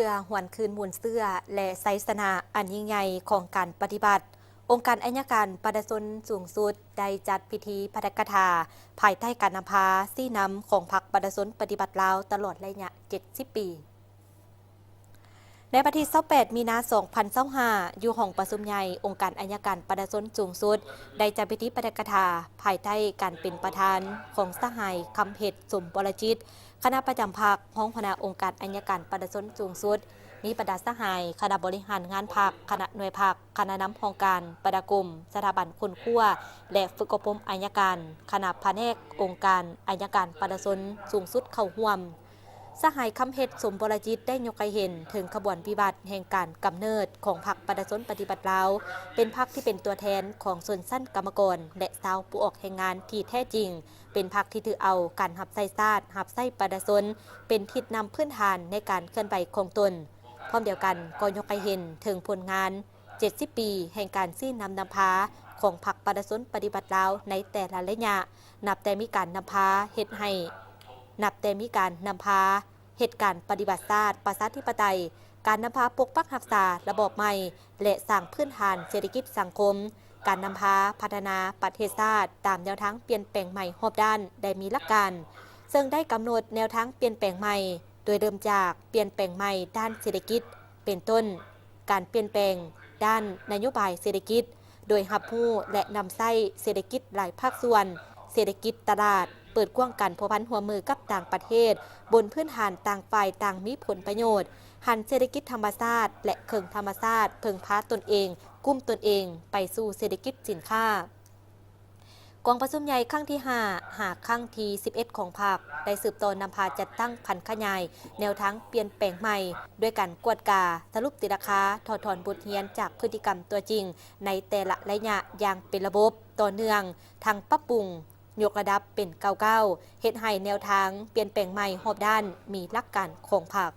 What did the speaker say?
พื่อหวนคืนมูลเสื้อและไซสนาอันยิ่งใหญ่ของการปฏิบัติองค์การอัยการประชาชนสูงสุดได้จัดพิธีปาฐกถาภายใต้การนำพาซี่นำของพรรคประชาชนปฏิบัติลาวตลอดระยะ70 ปีในวันที่28 มีนาคม 2025อยู่ห้องประชุมใหญ่องค์การอัยการประชาชนสูงสุดได้จัดพิธีปาฐกถาภายใต้การเป็นประธานของสหายคำเพชรสมบรจิตคณะประจำพรรคห้องคณะองค์การอัยการประชาชนสูงสุดมีประดาสหายคณะบริหารงานพรรคคณะหน่วยพรรคคณะนำองค์การประดากลุ่มสถาบันคนขั้วและฝึกอบรมอัยการคณะแผนกองค์การอัยการประชาชนสูงสุดเข้าร่วมสหายคำเพชรสมบรจิตได้ยกให้เห็นถึงขบวนวิบัติแห่งการกำเนิดของพรรคประชาชนปฏิบัติลาวเป็นพรรคที่เป็นตัวแทนของชนชั้นกรรมกรและชาวผู้ออกแรงงานที่แท้จริงเป็นพรรคที่ถือเอาการหับไส้ชาติหับไส้ประชาชนเป็นทิศนำพื้นฐานในการเคลื่อนไหวของตนพร้อมเดียวกันก็ยกให้เห็นถึงผลงาน70 ปีแห่งการซี่นำพาของพรรคประชาชนปฏิบัติลาวในแต่ละระยะนับแต่มีการนำพาเหตุการณ์ปฏิบัติศาสตร์ประชาธิปไตยการนำพาปกปักรักษาระบอบใหม่และสร้างพื้นฐานเศรษฐกิจสังคมการนำพาพัฒนาประเทศชาติตามแนวทางเปลี่ยนแปลงใหม่รอบด้านได้มีหลักการซึ่งได้กำหนดแนวทางเปลี่ยนแปลงใหม่โดยเริ่มจากเปลี่ยนแปลงใหม่ด้านเศรษฐกิจเป็นต้นการเปลี่ยนแปลงด้านนโยบายเศรษฐกิจโดยรับรู้และนำใช้เศรษฐกิจหลายภาคส่วนเศรษฐกิจตลาดเปิดกว้างกันพัวพันหัวมือกับต่างประเทศบนพื้นฐานต่างฝ่ายต่างมีผลประโยชน์หันเศรษฐกิจธรรมชาติและเคิงธรรมชาติเพิ่งพาตนเองกุ้มตนเองไปสู่เศรษฐกิจสินค้ากองประชุมใหญ่ครั้งที่5หากครั้งที่11ของพรรคได้สืบต่อนำพาจัดตั้งพันขยายแนวทางเปลี่ยนแปลงใหม่ด้วยการกวดกาสรุปติราคาถอดถอนบทเรียนจากพฤติกรรมตัวจริงในแต่ละระยะอย่างเป็นระบบต่อเนื่องทางปรับปรุงยกระดับเป็น99เฮ็ดให้แนวทางเปลี่ยนแปลงใหม่รอบด้านมีหลักการของพรรค